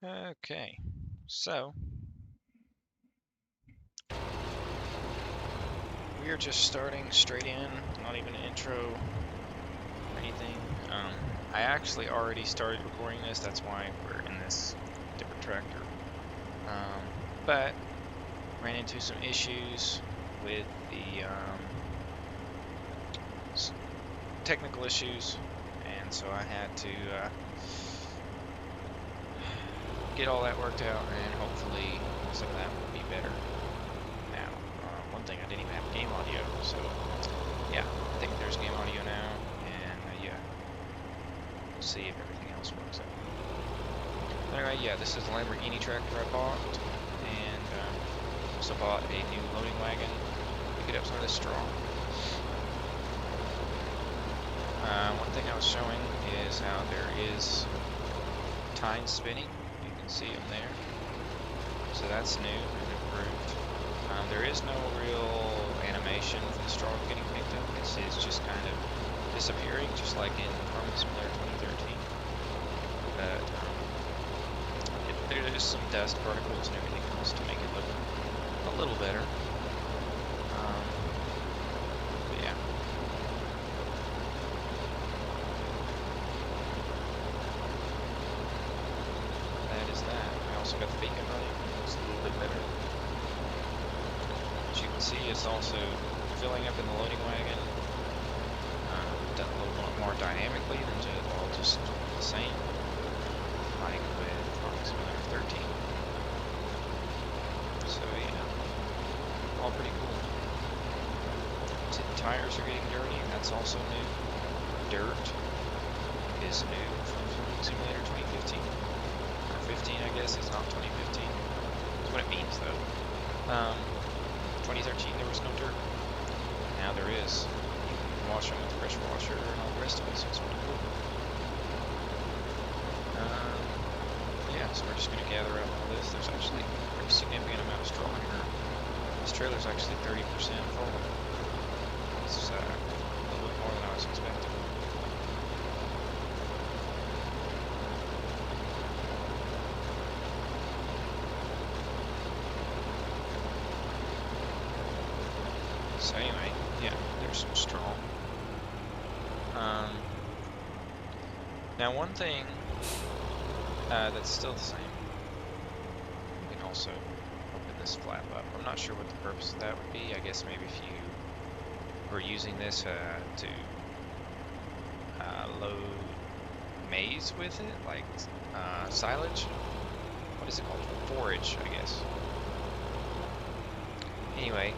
Okay, so we are just starting straight in, not even an intro or anything. I actually already started recording this, that's why we're in this different tractor. But ran into some issues with the technical issues, and so I had to get all that worked out, and hopefully some of that will be better now. One thing, I didn't even have game audio, so yeah, I think there's game audio now, and yeah, we'll see if everything else works out. Anyway, yeah, this is the Lamborghini tractor I bought, and also bought a new loading wagon to get up some of this straw. One thing I was showing is how there is tines spinning. You can see them there. So that's new and improved. There is no real animation for the straw getting picked up. It's just kind of disappearing, just like in Miscellaneous 2013. But there's some dust particles and everything else to make it look a little better. But yeah. That is that. I also got the beacon running. It's a little bit better. As you can see, it's also filling up in the loading wagon. Done a little more dynamically than just the same, like with Miscellaneous 13. So yeah, all pretty cool. Tires are getting dirty, that's also new. Dirt is new from Simulator 2015. Or 15, I guess. It's not 2015. That's what it means, though. 2013, there was no dirt. Now there is. You can wash them with the pressure washer and all the rest of it, so it's pretty cool. Yeah, so we're just going to gather up all this. There's actually a pretty significant amount of straw here. This trailer's actually 30% full. It's a little bit more than I was expecting. So anyway, yeah, there's some straw. Now one thing that's still the same, you can also open this flap up. I'm not sure what the purpose of that would be. I guess maybe if you were using this to load maize with it, like silage. What is it called? Forage, I guess. Anyway,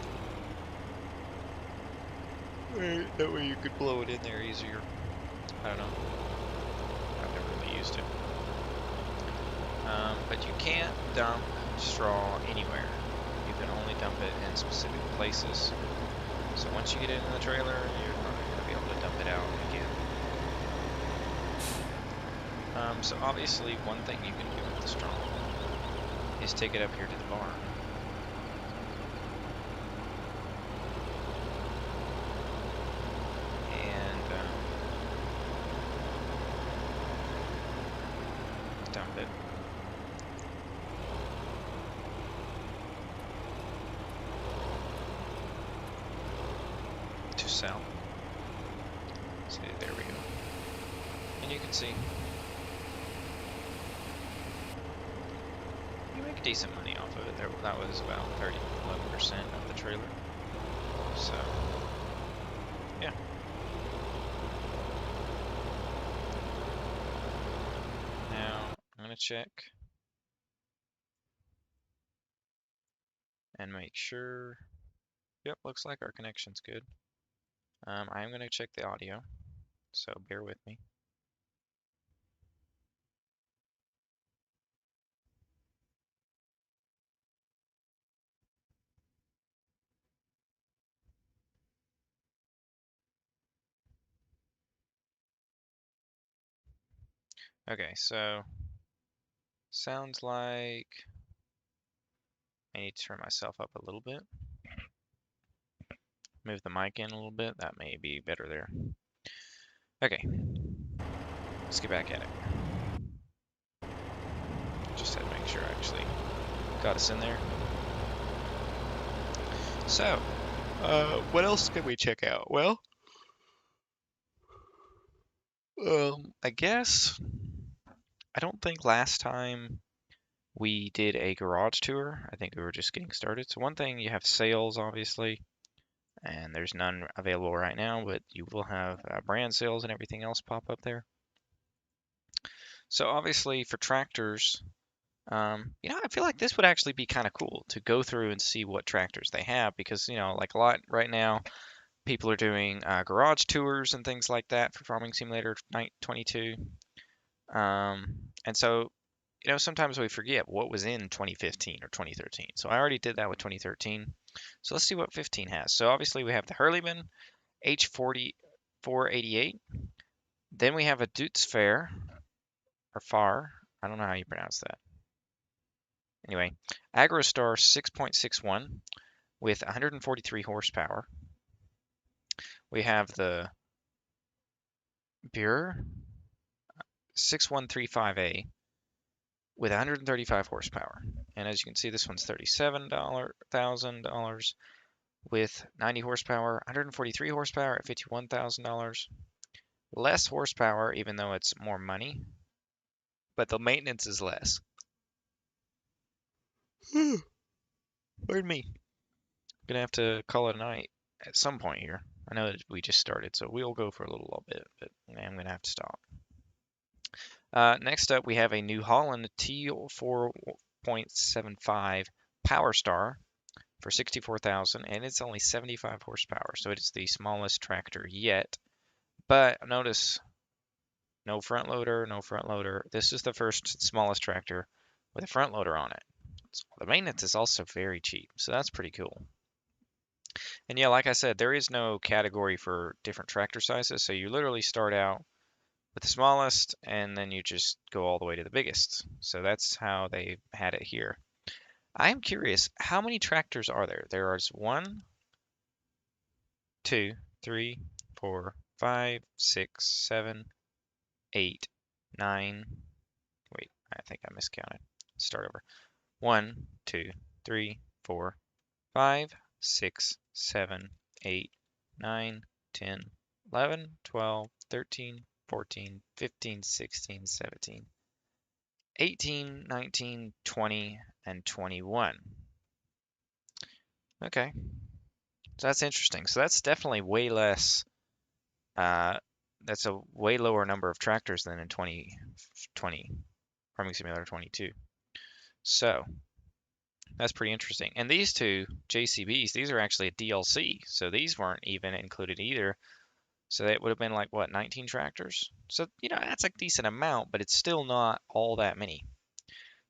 that way you could blow it in there easier. I don't know. I've never really used it. But you can't dump straw anywhere. You can only dump it in specific places. So once you get it in the trailer, you're not going to be able to dump it out again. So obviously one thing you can do with the straw is take it up here to the barn. Dump it. To sell. So there we go. And you can see you make decent money off of it. That was about 11% of the trailer. So yeah. Now I'm gonna check and make sure. Yep, looks like our connection's good. I'm gonna check the audio, so bear with me. Okay, so sounds like I need to turn myself up a little bit. Move the mic in a little bit. That may be better there. Okay, let's get back at it. Just had got us in there. So, what else can we check out? Well, I guess I don't think last time we did a garage tour. I think we were just getting started. So one thing, you have sales, obviously, and there's none available right now, but you will have brand sales and everything else pop up there. So obviously for tractors, I feel like this would actually be kind of cool to go through and see what tractors they have because, like a lot right now, people are doing garage tours and things like that for Farming Simulator 22. And so, sometimes we forget what was in 2015 or 2013. So I already did that with 2013. So let's see what 15 has. So obviously we have the Hurleyman H4488. Then we have a Dutz Fair or Far. I don't know how you pronounce that. Anyway, AgroStar 6.61 with 143 horsepower. We have the Buer 6135A with 135 horsepower. And as you can see, this one's $37,000 with 90 horsepower, 143 horsepower at $51,000. Less horsepower, even though it's more money, but the maintenance is less. Pardon me. Gonna have to call it a night at some point here. I know that we just started, so we'll go for a little bit, but I'm gonna have to stop. Next up, we have a New Holland T4.75 Power Star for $64,000, and it's only 75 horsepower, so it is the smallest tractor yet. But notice, no front loader, no front loader. This is the first smallest tractor with a front loader on it. So the maintenance is also very cheap, so that's pretty cool. And yeah, like I said, there is no category for different tractor sizes, so you literally start out with the smallest and then you just go all the way to the biggest. So that's how they had it here. I am curious, how many tractors are there? There are 1, 2, 3, 4, 5, 6, 7, 8, 9. Wait, I think I miscounted. Start over. 1, 2, 3, 4, 5, 6, 7, 8, 9, 10, 11, 12, 13, 14, 15, 16, 17, 18, 19, 20, and 21. Okay, so that's interesting. So that's definitely way less. That's a way lower number of tractors than in 2020, Farming Simulator 22. So that's pretty interesting. And these two JCBs, these are actually a DLC, so these weren't even included either. So that would have been like, what, 19 tractors? So, that's a decent amount, but it's still not all that many.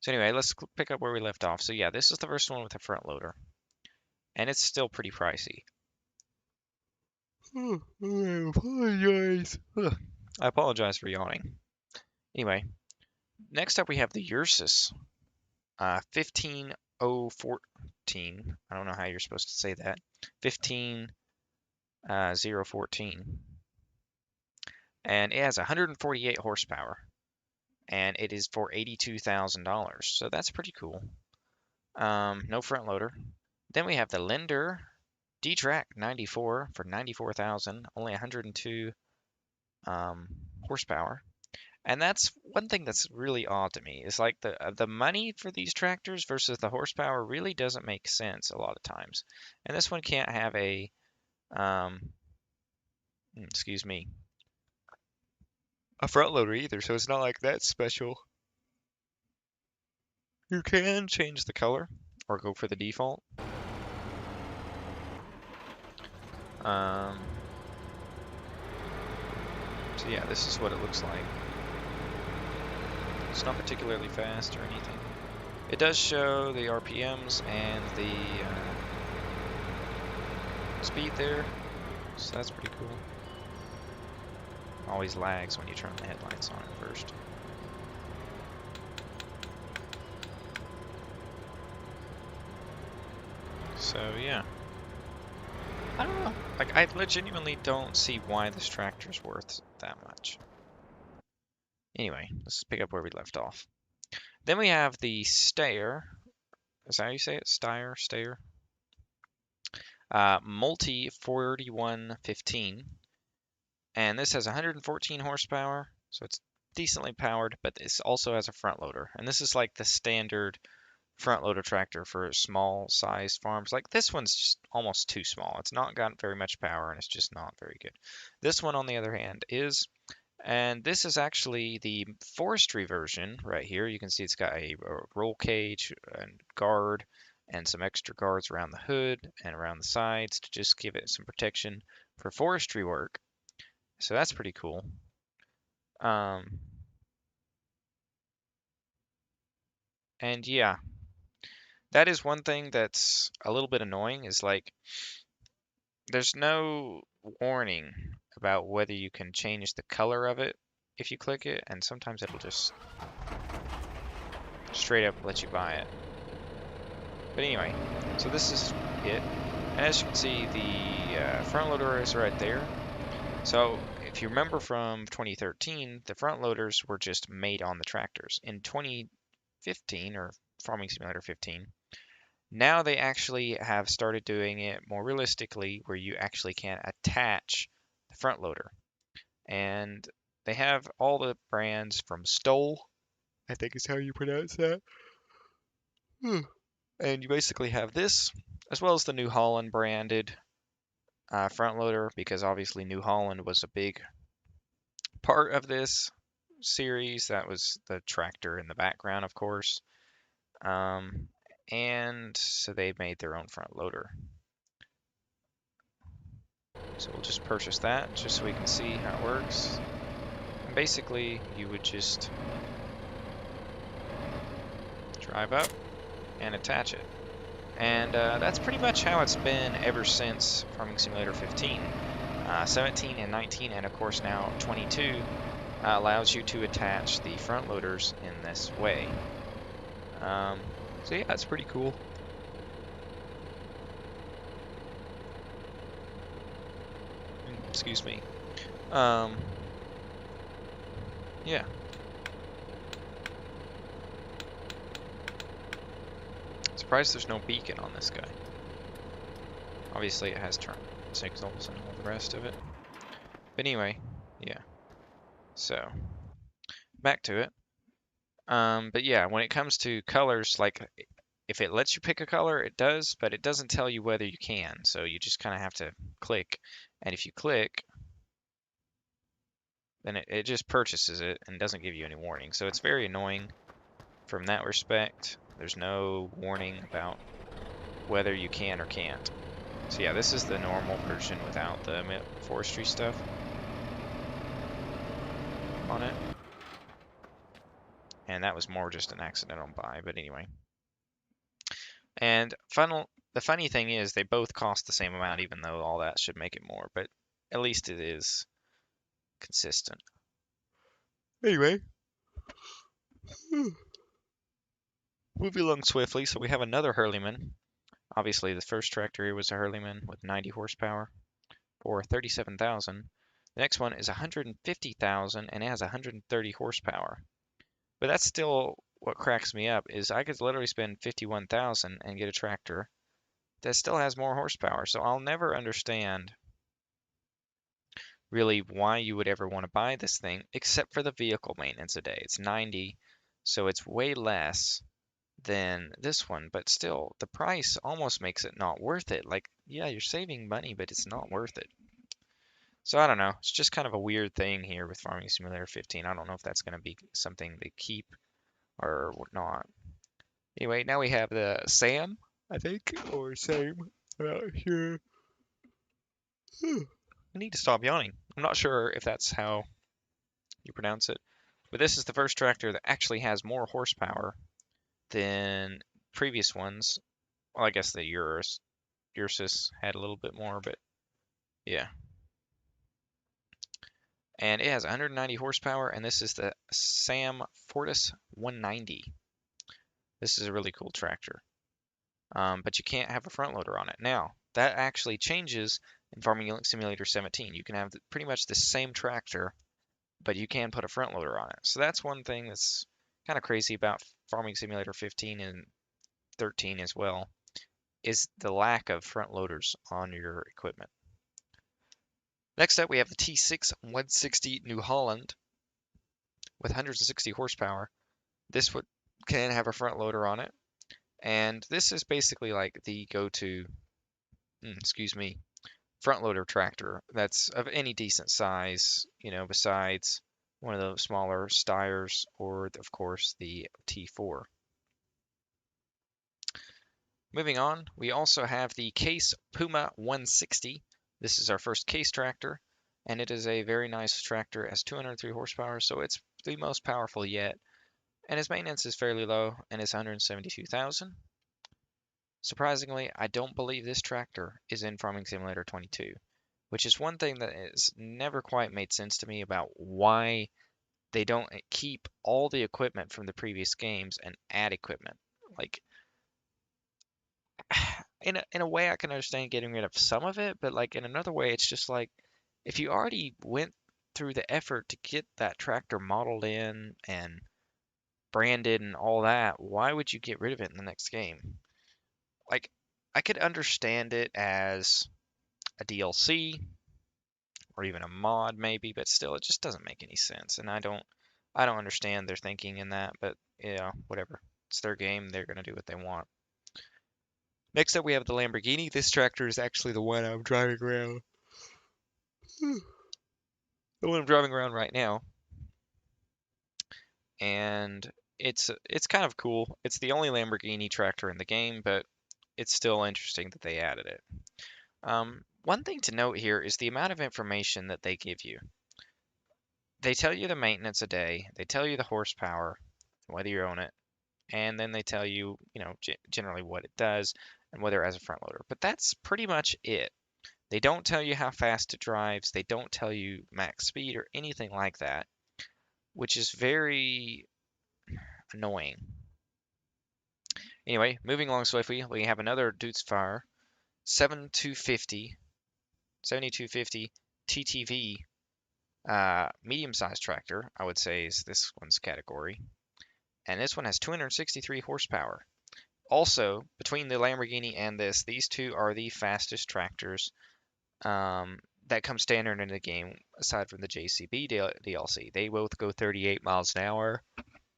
So anyway, let's pick up where we left off. So yeah, this is the first one with a front loader. And it's still pretty pricey. I apologize. I apologize for yawning. Anyway, next up we have the Ursus 15014. I don't know how you're supposed to say that. 15014. And it has 148 horsepower. And it is for $82,000. So that's pretty cool. No front loader. Then we have the Lender D-Track 94 for $94,000, only 102 horsepower. And that's one thing that's really odd to me. Is like the money for these tractors versus the horsepower really doesn't make sense a lot of times. And this one can't have a, excuse me, a front loader either, so it's not like that's special. You can change the color or go for the default. So yeah, this is what it looks like. It's not particularly fast or anything. It does show the RPMs and the speed there, so that's pretty cool. Always lags when you turn the headlights on at first. So yeah, I don't know. Like, I legitimately don't see why this tractor's worth that much. Anyway, let's pick up where we left off. Then we have the Steyer Is that how you say it? Steyer? Multi 4115. And this has 114 horsepower, so it's decently powered, but this also has a front loader. And this is like the standard front loader tractor for small sized farms. Like this one's just almost too small. It's not got very much power and it's just not very good. This one, on the other hand, is, and this is actually the forestry version right here. You can see it's got a roll cage and guard and some extra guards around the hood and around the sides to just give it some protection for forestry work. So that's pretty cool. Um, and yeah, that is one thing that's a little bit annoying is like there's no warning about whether you can change the color of it if you click it, and sometimes it'll just straight up let you buy it. But anyway, so this is it. And as you can see, the front loader is right there. So if you remember from 2013, the front loaders were just made on the tractors. In 2015, or Farming Simulator 15, now they actually have started doing it more realistically where you actually can attach the front loader. And they have all the brands from Stoll, I think is how you pronounce that. And you basically have this, as well as the New Holland branded front loader, because obviously New Holland was a big part of this series. That was the tractor in the background, of course. Um, and so they made their own front loader. So we'll just purchase that just so we can see how it works. And basically, you would just drive up and attach it. And that's pretty much how it's been ever since Farming Simulator 15. 17 and 19, and of course now 22, allows you to attach the front loaders in this way. So yeah, it's pretty cool. Excuse me. Yeah. Surprised there's no beacon on this guy. Obviously it has turn signals and all the rest of it. But anyway, yeah. So, back to it. But yeah, when it comes to colors, like if it lets you pick a color, it does, but it doesn't tell you whether you can. So you just kind of have to click. And if you click, then it just purchases it and doesn't give you any warning. So it's very annoying from that respect. There's no warning about whether you can or can't. So yeah, this is the normal version without the forestry stuff on it. And that was more just an accidental buy, but anyway. And the funny thing is they both cost the same amount, even though all that should make it more, but at least it is consistent. Anyway, moving along swiftly, so we have another Hurleyman. Obviously, the first tractor here was a Hurleyman with 90 horsepower for 37,000. The next one is 150,000 and it has 130 horsepower. But that's still what cracks me up is I could literally spend 51,000 and get a tractor that still has more horsepower. So I'll never understand really why you would ever want to buy this thing except for the vehicle maintenance a day. It's 90, so it's way less than this one, but still the price almost makes it not worth it. Like, yeah, you're saving money, but it's not worth it. So I don't know. It's just kind of a weird thing here with Farming Simulator 15. I don't know if that's going to be something they keep or not. Anyway, now we have the Sam, I think, or Sam. I'm not sure. I need to stop yawning. I'm not sure if that's how you pronounce it. But this is the first tractor that actually has more horsepower than previous ones. Well, I guess the Ursus had a little bit more, but yeah. And it has 190 horsepower, and this is the Sam Fortis 190. This is a really cool tractor. But you can't have a front loader on it. Now, that actually changes in Farming Simulator 17. You can have pretty much the same tractor, but you can put a front loader on it. So that's one thing that's kind of crazy about Farming Simulator 15 and 13 as well, is the lack of front loaders on your equipment. Next up, we have the T6 160 New Holland with 160 horsepower. This can have a front loader on it, and this is basically like the go-to, front loader tractor that's of any decent size, besides one of the smaller Steyers or, of course, the T4. Moving on, we also have the Case Puma 160. This is our first Case tractor, and it is a very nice tractor. It has 203 horsepower, so it's the most powerful yet. And its maintenance is fairly low, and it's 172,000. Surprisingly, I don't believe this tractor is in Farming Simulator 22, which is one thing that has never quite made sense to me about why they don't keep all the equipment from the previous games and add equipment. Like, in a way, I can understand getting rid of some of it, but like in another way, it's just like if you already went through the effort to get that tractor modeled in and branded and all that, why would you get rid of it in the next game? Like, I could understand it as a DLC or even a mod maybe, but still, it just doesn't make any sense. And I don't understand their thinking in that, but yeah, whatever. It's their game. They're gonna do what they want. Next up, we have the Lamborghini. This tractor is actually the one I'm driving around. The one I'm driving around right now, and it's kind of cool. It's the only Lamborghini tractor in the game, but it's still interesting that they added it. One thing to note here is the amount of information that they give you. They tell you the maintenance a day, they tell you the horsepower, whether you own it, and then they tell you, generally what it does and whether it has a front loader. But that's pretty much it. They don't tell you how fast it drives. They don't tell you max speed or anything like that, which is very annoying. Anyway, moving along swiftly, we have another Fire 7250 TTV medium-sized tractor, I would say is this one's category. And this one has 263 horsepower. Also, between the Lamborghini and these two are the fastest tractors that come standard in the game, aside from the JCB DLC. They both go 38 miles an hour,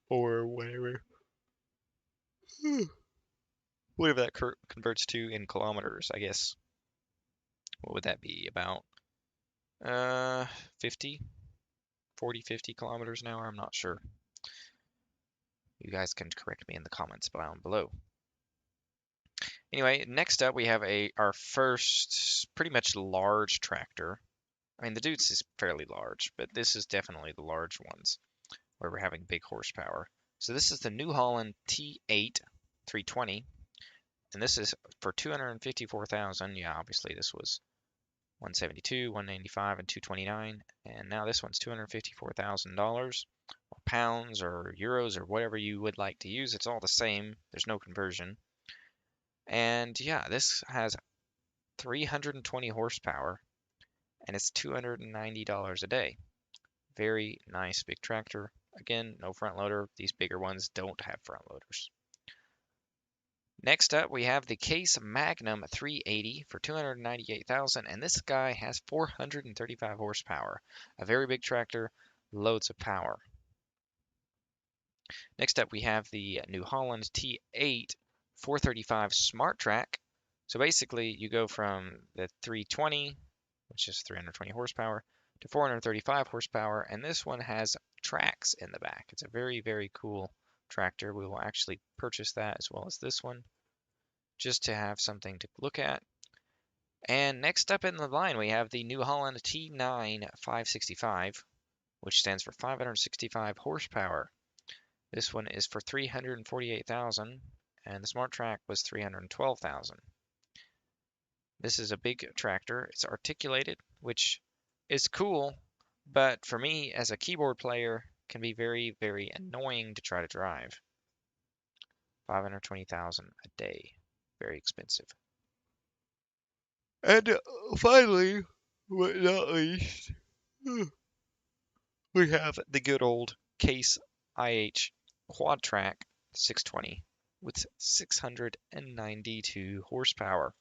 or whatever. Whatever that converts to in kilometers, I guess. What would that be? About 50, 40, 50 kilometers an hour? I'm not sure. You guys can correct me in the comments down below. Anyway, next up we have our first pretty much large tractor. I mean, the Dutes is fairly large, but this is definitely the large ones where we're having big horsepower. So this is the New Holland T8 320, and this is for 254,000. Yeah, obviously this was 172, 195, and 229, and now this one's $254,000, or pounds, or euros, or whatever you would like to use. It's all the same. There's no conversion. And yeah, this has 320 horsepower, and it's $290 a day. Very nice big tractor. Again, no front loader. These bigger ones don't have front loaders. Next up, we have the Case Magnum 380 for 298,000, and this guy has 435 horsepower. A very big tractor, loads of power. Next up, we have the New Holland T8 435 Smart Track. So basically, you go from the 320, which is 320 horsepower, to 435 horsepower, and this one has tracks in the back. It's a very, very cool tractor. We will actually purchase that as well as this one, just to have something to look at. And next up in the line, we have the New Holland T9 565, which stands for 565 horsepower. This one is for 348,000, and the Smart Track was 312,000. This is a big tractor. It's articulated, which is cool, but for me as a keyboard player, can be very, very annoying to try to drive. 520,000 a day. Very expensive. And finally, but not least, we have the good old Case Ih Quadtrac 620. with 692 horsepower.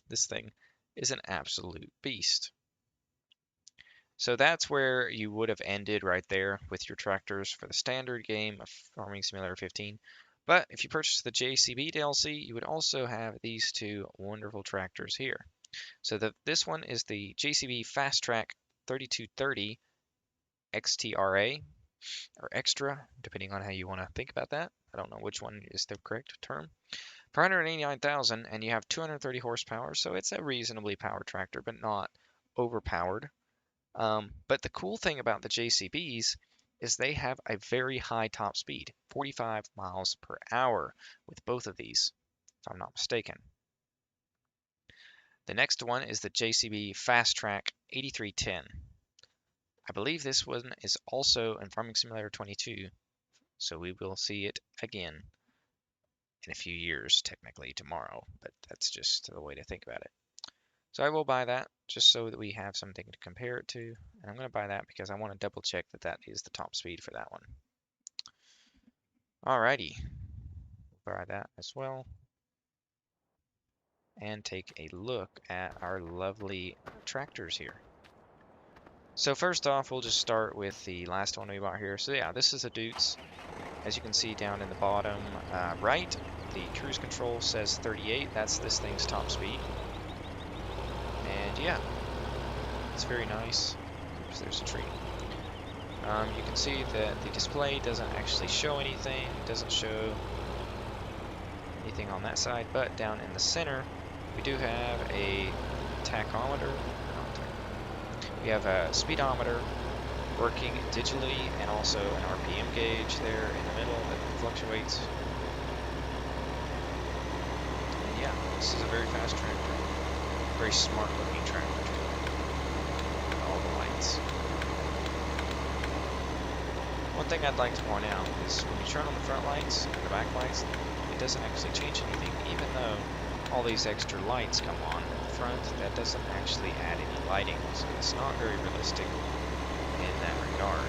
This thing is an absolute beast. So that's where you would have ended right there with your tractors for the standard game of Farming Simulator 15. But if you purchase the JCB DLC, you would also have these two wonderful tractors here. So this one is the Jcb Fast Track 3230 XTRA, or Extra, depending on how you want to think about that. I don't know which one is the correct term. For 189,000, and you have 230 horsepower, so it's a reasonably powered tractor, but not overpowered. But the cool thing about the JCBs is they have a very high top speed, 45 miles per hour with both of these, if I'm not mistaken. The next one is the JCB Fast Track 8310. I believe this one is also in Farming Simulator 22, so we will see it again in a few years, technically tomorrow, but that's just the way to think about it. So I will buy that just so that we have something to compare it to. And I'm going to buy that because I want to double check that that is the top speed for that one. Alrighty, we'll buy that as well. And take a look at our lovely tractors here. So first off, we'll just start with the last one we bought here. So yeah, this is a Dukes. As you can see down in the bottom right, the cruise control says 38. That's this thing's top speed. And yeah, it's very nice. Oops, there's a tree. You can see that the display doesn't actually show anything. It doesn't show anything on that side, but down in the center, we do have a tachometer. We have a speedometer working digitally, and also an RPM gauge there in the middle that fluctuates. And yeah, this is a very fast tractor. Very smart looking tractor too. All the lights. One thing I'd like to point out is when you turn on the front lights and the back lights, it doesn't actually change anything. Even though all these extra lights come on at the front, that doesn't actually add any lighting. So it's not very realistic in that regard.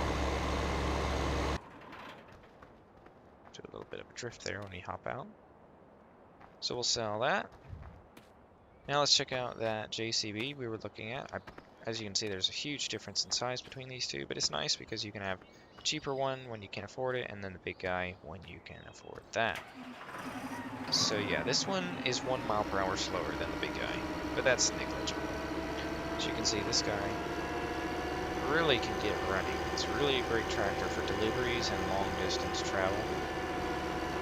Do a little bit of a drift there when we hop out. So we'll sell that. Now let's check out that JCB we were looking at. As you can see, there's a huge difference in size between these two, but it's nice because you can have a cheaper one when you can afford it, and then the big guy when you can afford that. So yeah, this one is 1 mile per hour slower than the big guy, but that's negligible. As you can see, this guy really can get running. It's really a great tractor for deliveries and long distance travel.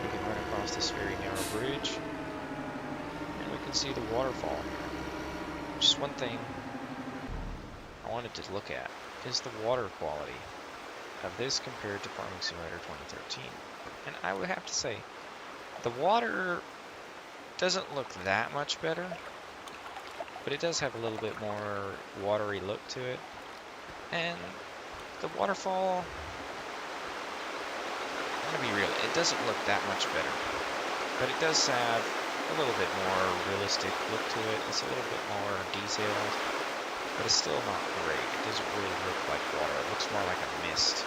We can run across this very narrow bridge. We can see the waterfall. Just one thing I wanted to look at is the water quality of this compared to Farming Simulator 2013. And I would have to say, the water doesn't look that much better, but it does have a little bit more watery look to it. And the waterfall, I'm gonna be real, it doesn't look that much better, but it does have a little bit more realistic look to it. It's a little bit more detailed, but it's still not great. It doesn't really look like water. It looks more like a mist.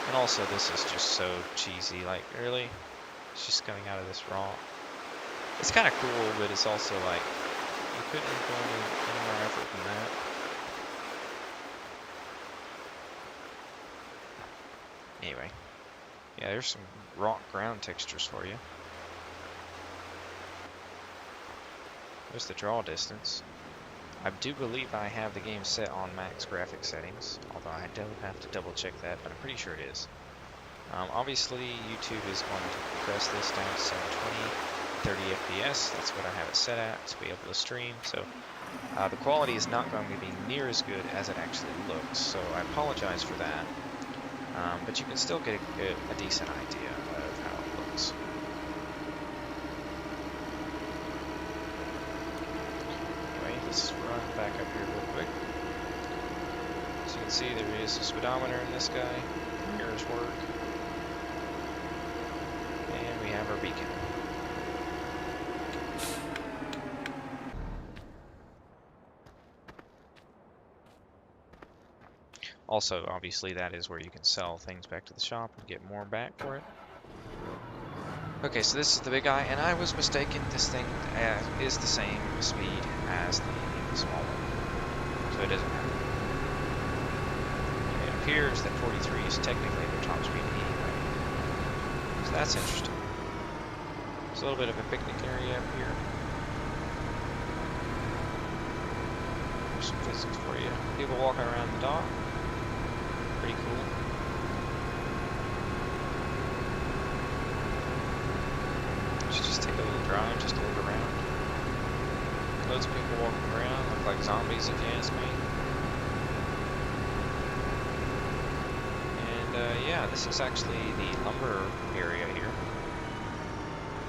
And also, this is just so cheesy. Like, really? It's just coming out of this raw. It's kind of cool, but it's also like, you couldn't go any more effort than that. Anyway. Yeah, there's some rock ground textures for you. There's the draw distance. I do believe I have the game set on max graphic settings, although I don't have to double check that, but I'm pretty sure it is. Obviously, YouTube is going to compress this down to 720, 30 FPS. That's what I have it set at to be able to stream. So the quality is not going to be near as good as it actually looks. So I apologize for that. But you can still get a decent idea of how it looks. Let's run back up here real quick. As you can see, there is a speedometer in this guy. Mirrors work. And we have our beacon. Also, obviously, that is where you can sell things back to the shop and get more back for it. Okay, so this is the big guy, and I was mistaken. This thing is the same speed as the small one, so it doesn't matter. It appears that 43 is technically their top speed anyway, so that's interesting. There's a little bit of a picnic area up here. There's some physics for you. People walking around the dock. Pretty cool. Should just take a little drive, just to look around. Loads of people walking around, look like zombies if you ask me. And yeah, this is actually the lumber area here,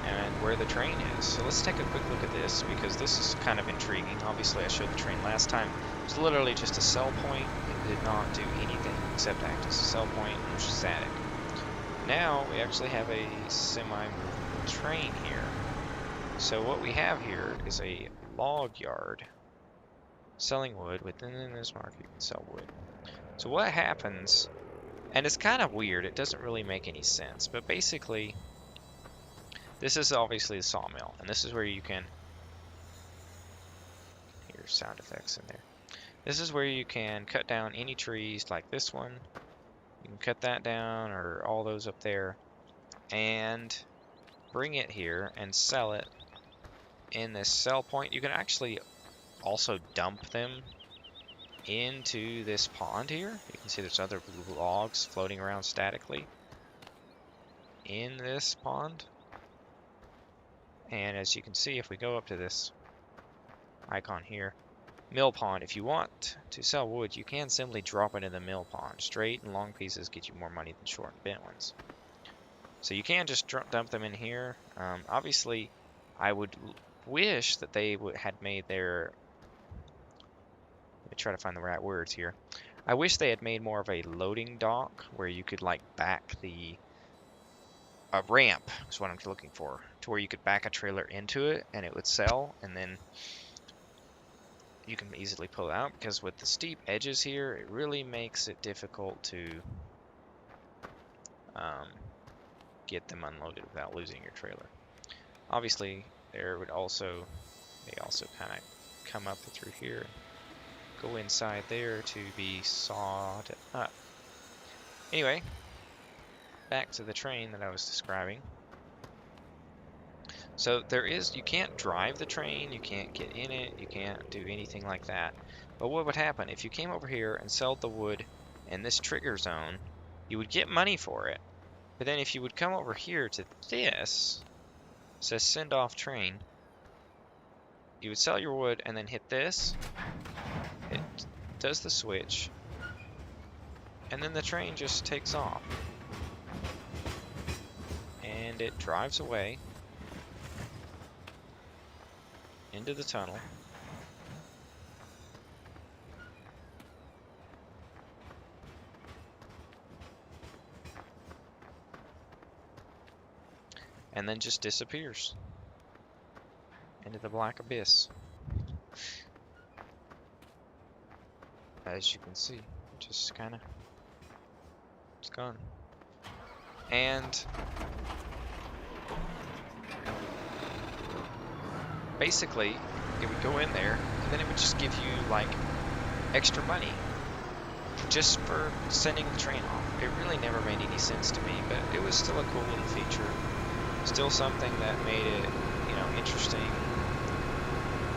and where the train is. So let's take a quick look at this, because this is kind of intriguing. Obviously I showed the train last time. It was literally just a sell point. It did not do anything except act as a sell point, which is static. Now we actually have a semi-movable train here. So what we have here is a log yard selling wood. Within this market you can sell wood. So what happens, and it's kind of weird, it doesn't really make any sense, but basically this is obviously the sawmill, and this is where you can hear sound effects in there. This is where you can cut down any trees like this one. You can cut that down, or all those up there, and bring it here and sell it in this sell point. You can actually also dump them into this pond here. You can see there's other blue logs floating around statically in this pond. And as you can see, if we go up to this icon here, mill pond, if you want to sell wood, you can simply drop it in the mill pond. Straight and long pieces get you more money than short and bent ones. So you can just dump them in here. Obviously, I would wish that they had made their... Let me try to find the right words here. I wish they had made more of a loading dock where you could like back the... A ramp is what I'm looking for, to where you could back a trailer into it and it would sell, and then you can easily pull out, because with the steep edges here, it really makes it difficult to get them unloaded without losing your trailer. Obviously, there would also, they also kind of come up through here, go inside there to be sawed up. Anyway, back to the train that I was describing. So there is, you can't drive the train, you can't get in it, you can't do anything like that. But what would happen if you came over here and sold the wood in this trigger zone, you would get money for it. But then if you would come over here to this, it says send off train, you would sell your wood and then hit this, it does the switch, and then the train just takes off. And it drives away into the tunnel. And then just disappears into the black abyss. As you can see, just kind of, it's gone. And basically, it would go in there, and then it would just give you, like, extra money just for sending the train off. It really never made any sense to me, but it was still a cool little feature. Still something that made it, you know, interesting.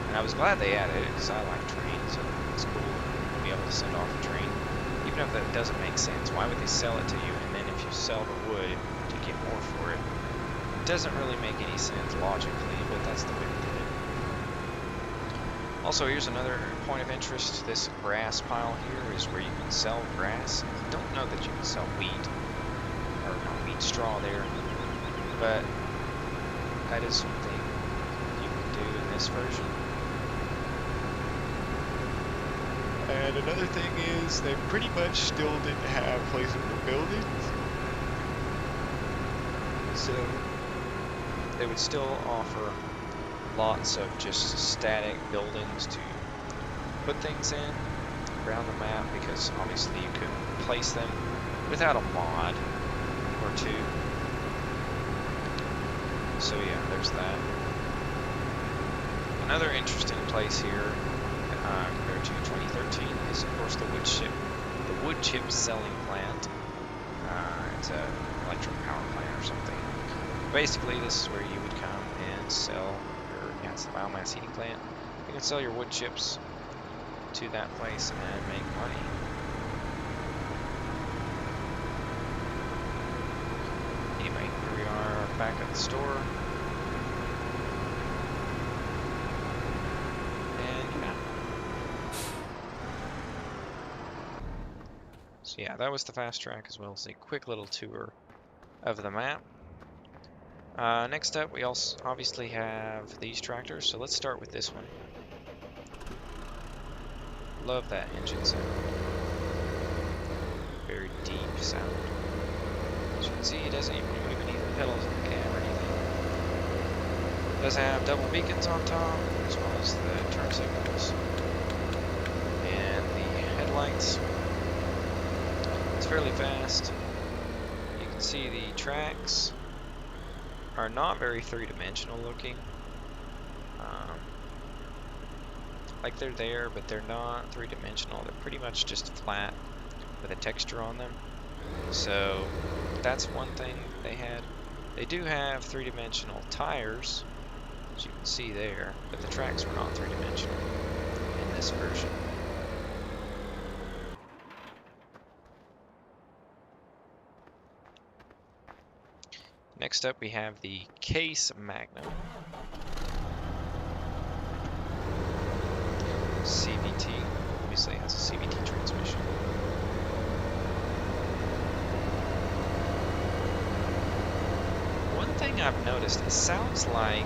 And I was glad they added it, because I like trains, so it's cool to be able to send off a train. Even if that doesn't make sense, why would they sell it to you, and then if you sell the wood, to get more for it? It doesn't really make any sense logically, but that's the way they did it. Also, here's another point of interest. This grass pile here is where you can sell grass. I don't know that you can sell wheat, or not wheat, straw there, but that is something you can do in this version. And another thing is, they pretty much still didn't have placeable buildings, so they would still offer lots of just static buildings to put things in around the map, because obviously you couldn't place them without a mod or two. So yeah, there's that. Another interesting place here compared to 2013 is, of course, the wood chip selling plant. It's a electric power plant or something. Basically, this is where you would come and sell your, it's the biomass heating plant. You can sell your wood chips to that place and make money. Anyway, here we are back at the store. So yeah, that was the fast track, as well as a quick little tour of the map. Next up, we also obviously have these tractors, so let's start with this one. Love that engine sound. Very deep sound. As you can see, it doesn't even move any of the pedals in the cab or anything. It does have double beacons on top, as well as the turn signals. And the headlights. It's fairly fast. You can see the tracks are not very three-dimensional looking. Like they're there, but they're not three-dimensional. They're pretty much just flat with a texture on them. So that's one thing they had. They do have three-dimensional tires, as you can see there, but the tracks were not three-dimensional in this version. Next up, we have the Case Magnum Cvt. Obviously, it has a Cvt transmission. One thing I've noticed, it sounds like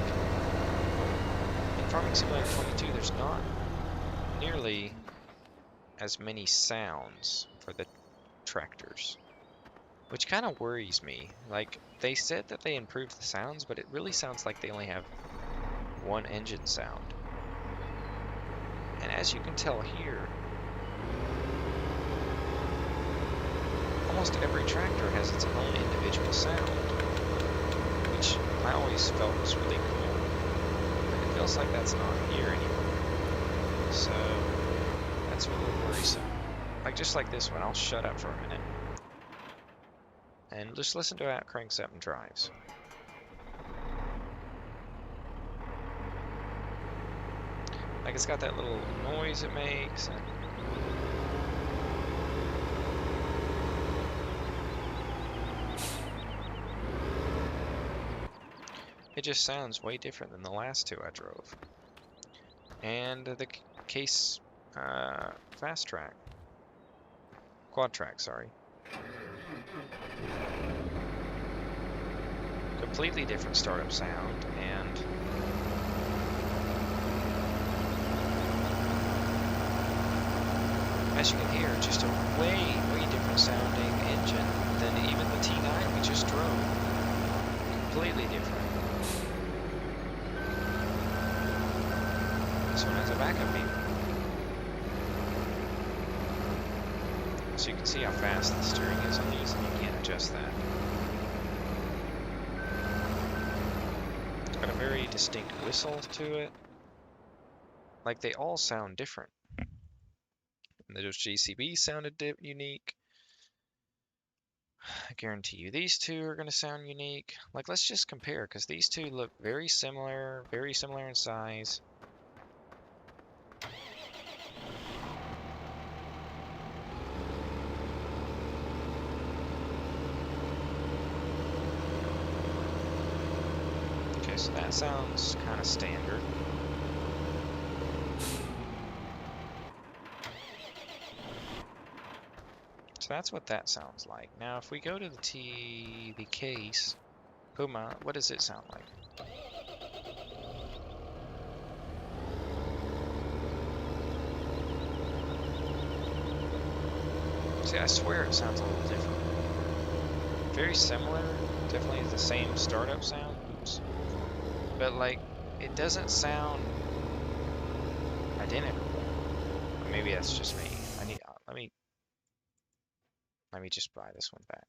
in Farming Simulator 22, there's not nearly as many sounds for the tractors, which kind of worries me. Like, they said that they improved the sounds, but it really sounds like they only have one engine sound. And as you can tell here, almost every tractor has its own individual sound, which I always felt was really cool. But it feels like that's not here anymore. So that's a little worrisome. Like, just like this one, I'll shut up for a minute and just listen to how it cranks up and drives. Like, it's got that little noise it makes, and it just sounds way different than the last two I drove. And the Case Fast Track, Quadtrac, sorry. Completely different startup sound, and as you can hear, just a way different sounding engine than even the T9 we just drove. Completely different. This one has a backup beam. So you can see how fast the steering is on these, and you can't adjust that. It's got a very distinct whistle to it. Like, they all sound different. And the Jcb sounded unique. I guarantee you these two are going to sound unique. Like, let's just compare, because these two look very similar in size. Okay, so that sounds kind of standard. So that's what that sounds like. Now, if we go to the Case Puma, what does it sound like? See, I swear it sounds a little different. Very similar, definitely the same startup sound. Oops. But like, it doesn't sound identical. Or maybe that's just me. Let me just buy this one back.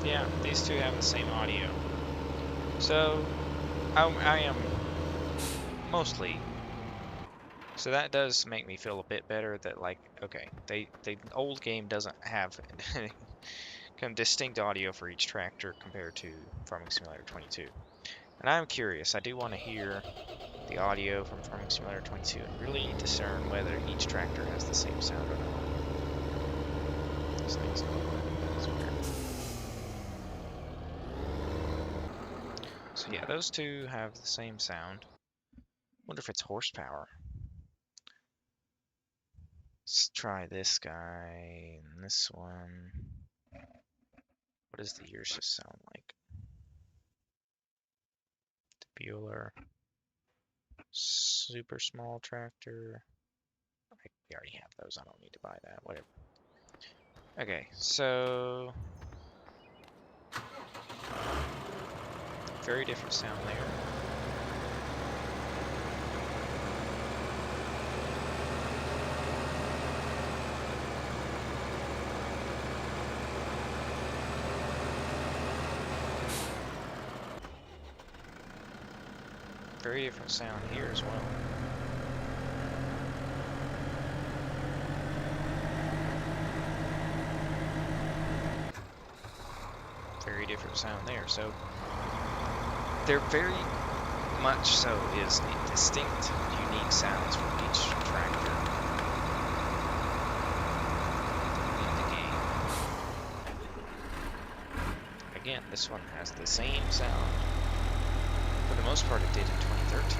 Yeah, these two have the same audio. So I am mostly. So that does make me feel a bit better that like, okay, the old game doesn't have kind of distinct audio for each tractor compared to Farming Simulator 22. And I'm curious, I do want to hear the audio from Farming Simulator 22 and really discern whether each tractor has the same sound or not. This thing's weird. So yeah, those two have the same sound. Wonder if it's horsepower. Let's try this guy and this one. What does the Ursus sound like? The Bueller. Super small tractor. We already have those. I don't need to buy that. Whatever. Okay, so very different sound there. Very different sound here as well. Very different sound there. So they're very much so is distinct, unique sounds from each tractor in the game. Again, this one has the same sound. For the most part, it did in 2013.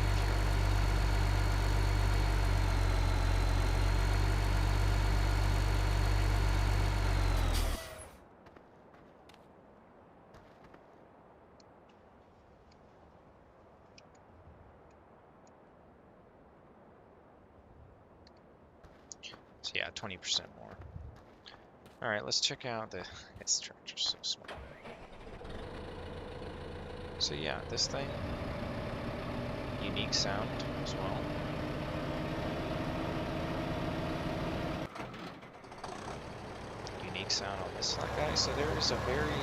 So yeah, 20% more. All right, let's check out the. This tractor's so small. So yeah, this thing, unique sound as well. Unique sound on this guy. So there is a very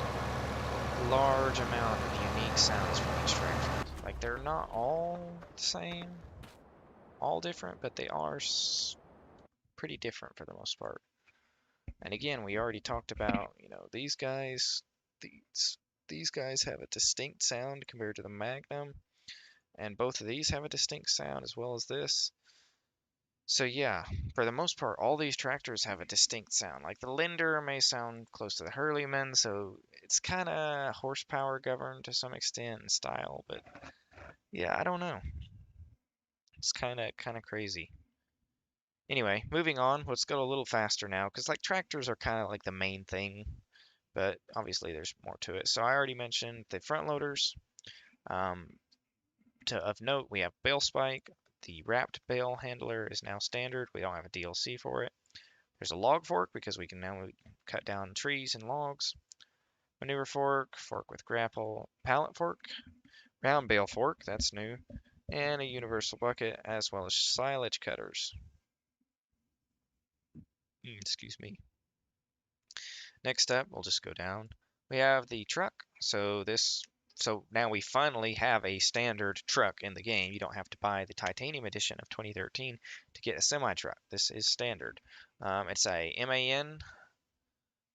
large amount of unique sounds from each tractor. Like they're not all the same, all different, but they are pretty different for the most part. And again, we already talked about, these guys, these guys have a distinct sound compared to the Magnum, and both of these have a distinct sound as well as this. So yeah, for the most part, all these tractors have a distinct sound. Like the Linder may sound close to the Hurleyman, so it's kind of horsepower governed to some extent in style, but yeah, I don't know. It's kind of crazy. Anyway, moving on. Let's go a little faster now, because like tractors are kind of like the main thing, but obviously there's more to it. So I already mentioned the front loaders. Um, of note, we have bale spike. The wrapped bale handler is now standard. We don't have a DLC for it. There's a log fork because we can now cut down trees and logs. Maneuver fork, fork with grapple, pallet fork, round bale fork, that's new, and a universal bucket, as well as silage cutters. Excuse me. Next up, we'll just go down. We have the truck. So now we finally have a standard truck in the game. You don't have to buy the Titanium Edition of 2013 to get a semi-truck. This is standard. It's a MAN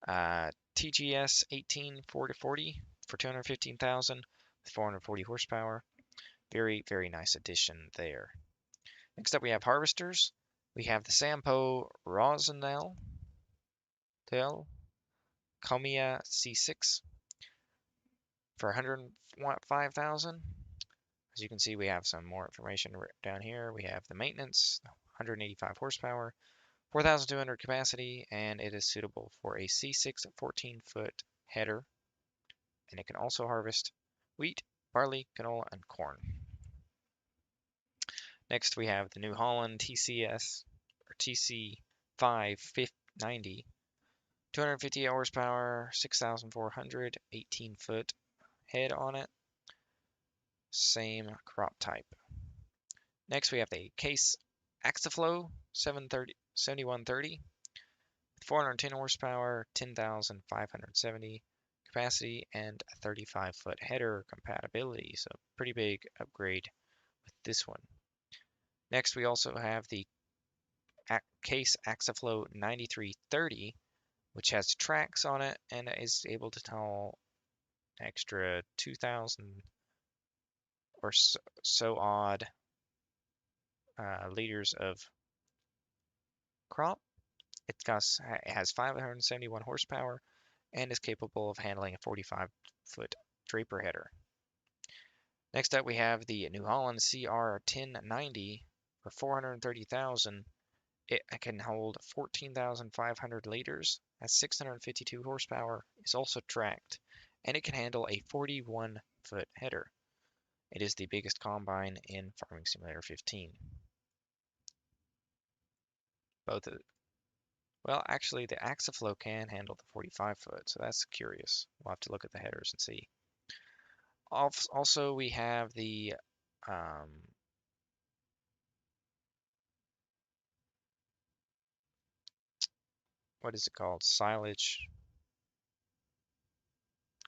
TGS 18 4040 for 215,000 with 440 horsepower. Very, very nice addition there. Next up, we have harvesters. We have the Sampo Rosenel Comia C6 for 105,000. As you can see, we have some more information down here. We have the maintenance, 185 horsepower, 4,200 capacity, and it is suitable for a C6 14-foot header. And it can also harvest wheat, barley, canola, and corn. Next, we have the New Holland TCS or TC590, 258 horsepower, 6,400, 18-foot head on it. Same crop type. Next, we have the Case Axiflow 7130, 410 horsepower, 10,570 capacity and a 35-foot header compatibility. So pretty big upgrade with this one. Next, we also have the Case Axaflow 9330, which has tracks on it and is able to haul extra 2,000 or so odd liters of crop. It has 571 horsepower and is capable of handling a 45-foot draper header. Next up, we have the New Holland CR1090 for 430,000. It can hold 14,500 liters, has 652 horsepower, is also tracked, and it can handle a 41-foot header. It is the biggest combine in Farming Simulator 15. Well, actually, the Axaflow can handle the 45-foot, so that's curious. We'll have to look at the headers and see. Also, we have the what is it called? Silage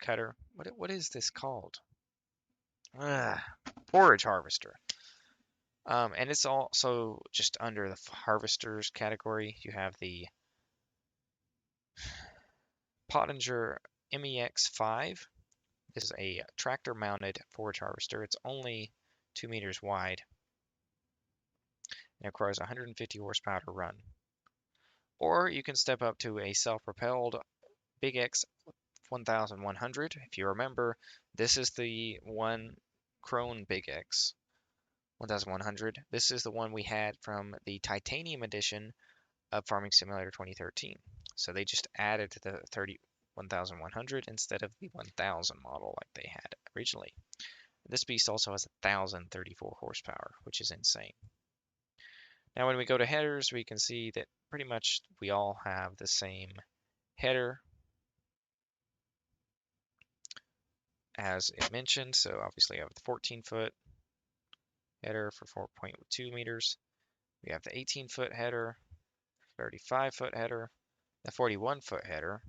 cutter. What is this called? Forage harvester. And it's also just under the harvesters category. You have the Pottinger Mex 5. This is a tractor-mounted forage harvester. It's only 2 meters wide. And it requires 150 horsepower to run. Or you can step up to a self-propelled Big X 1100. If you remember, this is the one Krone Big X 1100. This is the one we had from the Titanium edition of Farming Simulator 2013. So they just added to the 1100 instead of the 1000 model like they had originally. This beast also has 1,034 horsepower, which is insane. Now when we go to headers, we can see that pretty much we all have the same header as it mentioned. So obviously I have the 14-foot header for 4.2 meters. We have the 18-foot header, 35-foot header, the 41-foot header,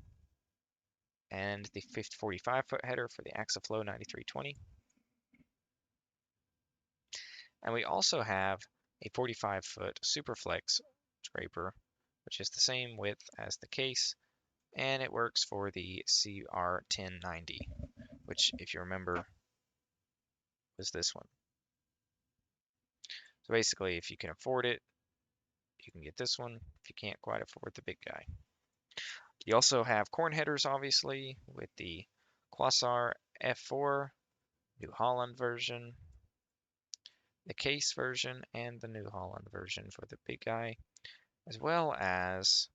and the 45-foot header for the Axaflow 9320. And we also have a 45-foot Superflex draper, which is the same width as the case, and it works for the CR1090, which, if you remember, was this one. So basically, if you can afford it, you can get this one. If you can't quite afford the big guy. You also have corn headers, obviously, with the Quasar F4, New Holland version, the case version, and the New Holland version for the big guy, as well as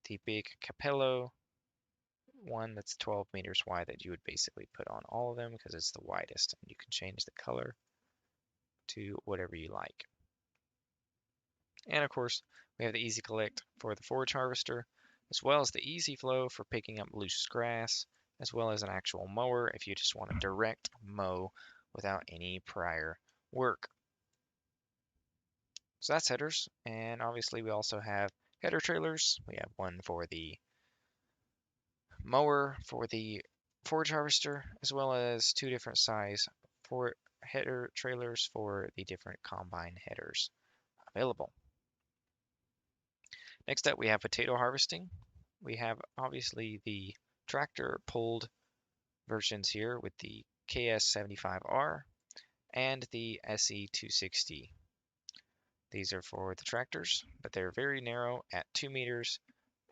the big Capello one that's 12 meters wide that you would basically put on all of them because it's the widest, and you can change the color to whatever you like. And of course, we have the Easy Collect for the forage harvester, as well as the Easy Flow for picking up loose grass, as well as an actual mower if you just want to direct mow without any prior work. So that's headers, and obviously we also have header trailers. We have one for the mower for the forage harvester, as well as two different size for header trailers for the different combine headers available. Next up, we have potato harvesting. We have obviously the tractor pulled versions here with the KS75R and the SE260. These are for the tractors, but they're very narrow at 2 meters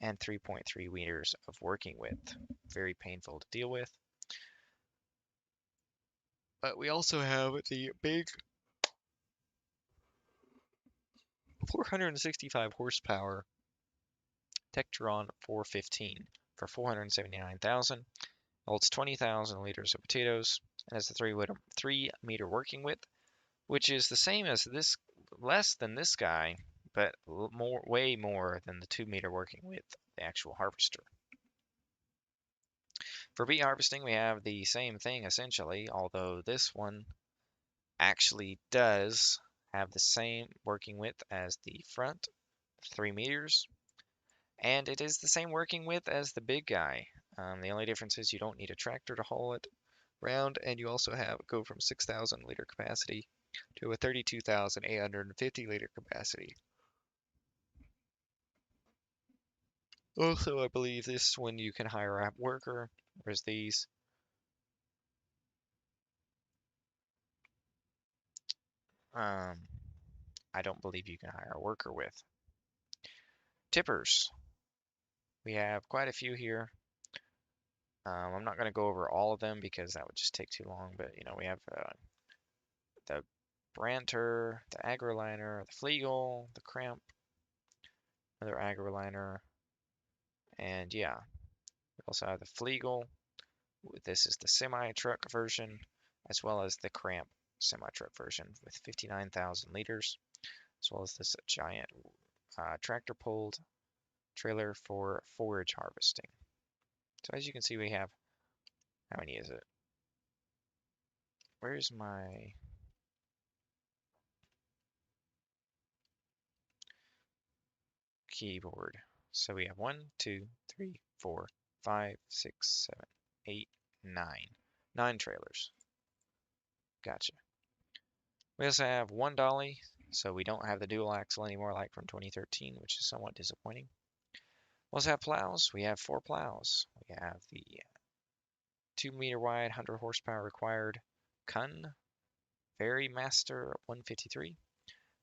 and 3.3 meters of working width. Very painful to deal with. But we also have the big 465 horsepower Tektron 415 for 479,000. Holds 20,000 liters of potatoes and has a 3-meter working width, which is the same as this, less than this guy, but way more than the 2-meter working width of the actual harvester. For beet harvesting, we have the same thing essentially, although this one actually does have the same working width as the front, 3 meters, and it is the same working width as the big guy. The only difference is you don't need a tractor to haul it around, and you also go from 6,000 liter capacity to a 32,850 liter capacity. Also, I believe this one you can hire a worker, whereas these, I don't believe you can hire a worker with. Tippers. We have quite a few here. I'm not going to go over all of them because that would just take too long, but we have the Branter, the Agroliner, the Flegel, the Cramp, another Agroliner, and yeah, we also have the Flegel. This is the semi-truck version, as well as the Cramp semi-truck version with 59,000 liters, as well as this giant tractor-pulled trailer for forage harvesting. So as you can see, we have, how many is it? Where's my keyboard? So we have 1, 2, 3, 4, 5, 6, 7, 8, 9. 9 trailers. Gotcha. We also have one dolly, so we don't have the dual axle anymore like from 2013, which is somewhat disappointing. We also have plows. We have 4 plows. We have the 2-meter wide, 100 horsepower required Kun Very Master 153.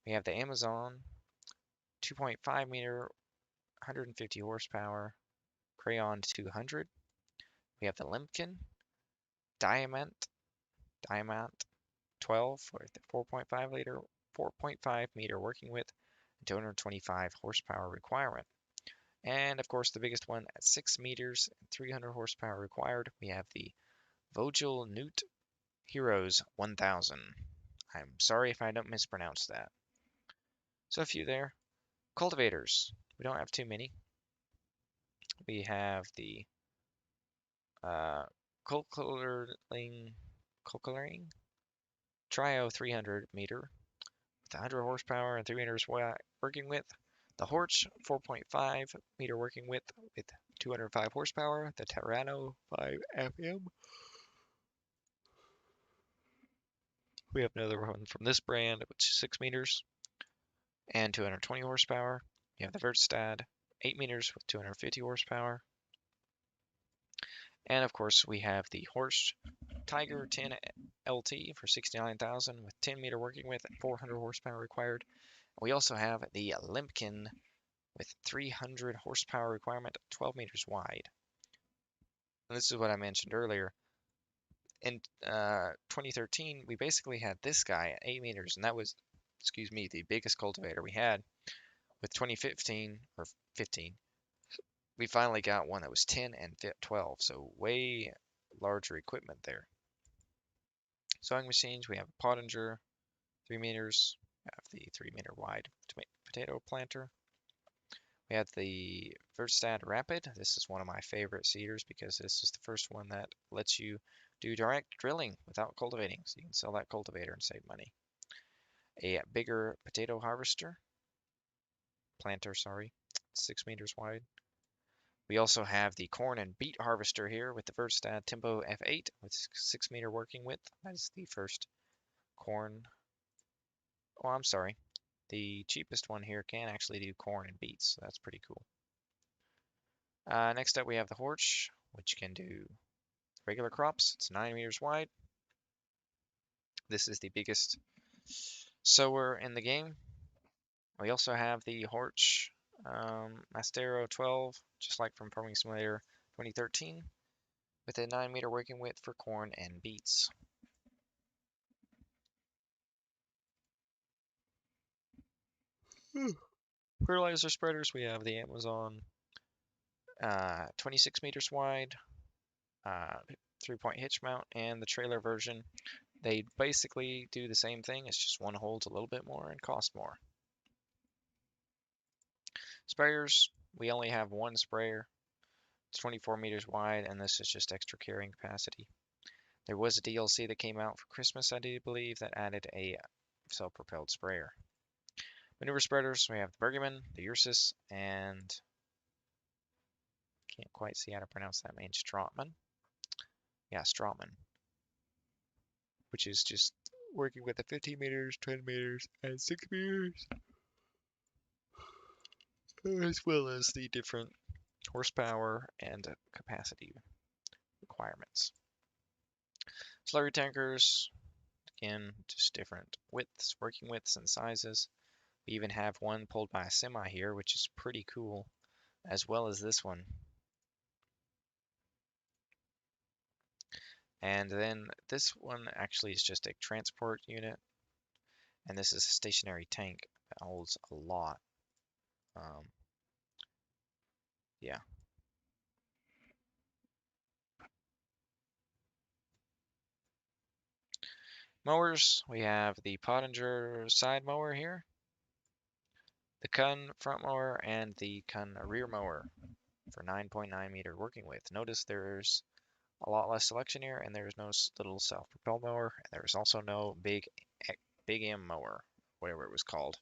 We have the Amazon 2.5 meter, 150 horsepower Crayon 200. We have the Limkin Diamant 12 with 4.5 meter working width, 225 horsepower requirement. And of course, the biggest one at 6 meters and 300 horsepower required, we have the Vogel Newt Heroes 1000. I'm sorry if I don't mispronounce that. So a few there. Cultivators. We don't have too many. We have the Kulkering Trio 300 meter with 100 horsepower and 3 meters working width. The Horch 4.5 meter working width with 205 horsepower. The Terrano 5 FM. We have another one from this brand, which is 6 meters and 220 horsepower. We have the Vertstad 8 meters with 250 horsepower. And of course, we have the Horch Tiger 10 LT for 69,000 with 10 meter working width and 400 horsepower required. We also have the Limkin with 300 horsepower requirement, 12 meters wide. And this is what I mentioned earlier. In 2013, we basically had this guy at 8 meters, and that was, excuse me, the biggest cultivator we had. With 2015, or 15, we finally got one that was 10 and 12, so way larger equipment there. Sowing machines, we have a Pottinger, 3 meters, we have the 3 meter wide potato planter. We have the Vertstad Rapid. This is one of my favorite seeders because this is the first one that lets you do direct drilling without cultivating, so you can sell that cultivator and save money. A bigger potato planter, 6 meters wide. We also have the corn and beet harvester here with the Vertstad Tempo F8 with 6 meter working width. That is the first corn. Oh, I'm sorry. The cheapest one here can actually do corn and beets, so that's pretty cool. Next up, we have the Horch, which can do regular crops. It's 9 meters wide. This is the biggest sower in the game. We also have the Horch Mastero 12, just like from Farming Simulator 2013, with a 9 meter working width for corn and beets. Fertilizer spreaders, we have the Amazon 26 meters wide, 3-point hitch mount, and the trailer version. They basically do the same thing, it's just one holds a little bit more and costs more. Sprayers, we only have one sprayer. It's 24 meters wide, and this is just extra carrying capacity. There was a DLC that came out for Christmas, I do believe, that added a self-propelled sprayer. Maneuver spreaders, we have the Bergman, the Ursus, and Can't quite see how to pronounce that name. Stratman. Yeah, Stratman. Which is just working with the 15 meters, 10 meters, and 6 meters. As well as the different horsepower and capacity requirements. Slurry tankers, again, just different widths, working widths and sizes. We even have one pulled by a semi here, which is pretty cool, as well as this one. And then this one actually is just a transport unit, and this is a stationary tank that holds a lot. Yeah. Mowers, we have the Pottinger side mower here, the Kun front mower, and the Kun rear mower for 9.9 meter working width. Notice there's a lot less selection here, and there's no little self-propelled mower. And there's also no big M mower, whatever it was called,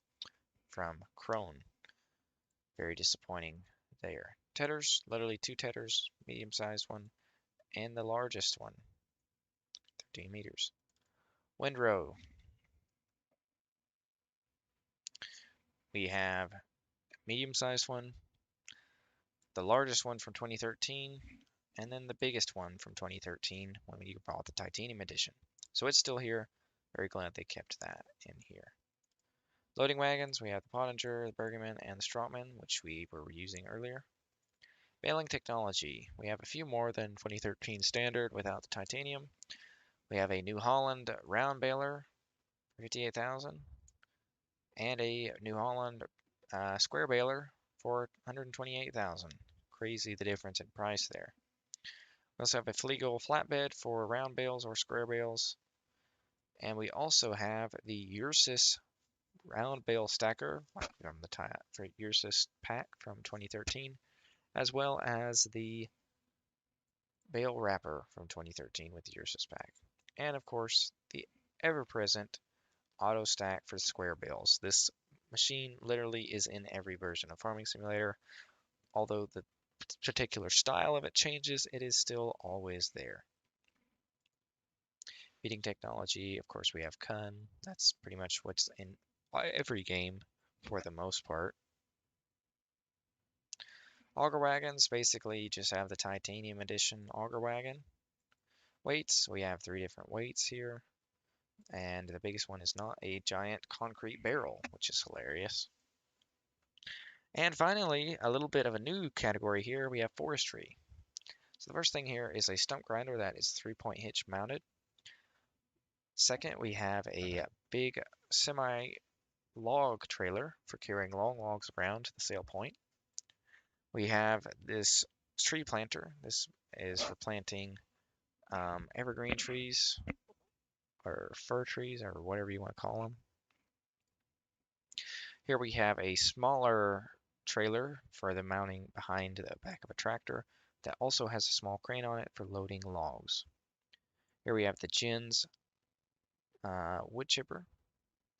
from Krone. Very disappointing there. Tethers, literally 2 tethers, medium-sized one, and the largest one, 13 meters. Windrow. We have medium-sized one, the largest one from 2013, and then the biggest one from 2013 when we bought the titanium edition. So it's still here. Very glad they kept that in here. Loading wagons, we have the Pottinger, the Bergman, and the Stratman, which we were using earlier. Baling technology, we have a few more than 2013 standard without the titanium. We have a New Holland round baler for 58,000, and a New Holland square baler for 128,000. Crazy the difference in price there. We also have a Flegel flatbed for round bales or square bales. And we also have the Ursus round bale stacker from the Ursus pack from 2013, as well as the bale wrapper from 2013 with the Ursus pack. And of course, the ever-present auto stack for square bales. This machine literally is in every version of Farming Simulator. Although the particular style of it changes, it is still always there. Feeding technology, of course, we have Kun. That's pretty much what's in every game for the most part. Auger wagons, basically you just have the titanium edition auger wagon. Weights, we have 3 different weights here. And the biggest one is not a giant concrete barrel, which is hilarious. And finally, a little bit of a new category here, we have forestry. So the first thing here is a stump grinder that is 3-point hitch mounted. Second, we have a big semi-log trailer for carrying long logs around to the sale point. We have this tree planter. This is for planting evergreen trees or fir trees or whatever you want to call them. Here we have a smaller trailer for the mounting behind the back of a tractor that also has a small crane on it for loading logs. Here we have the Jins wood chipper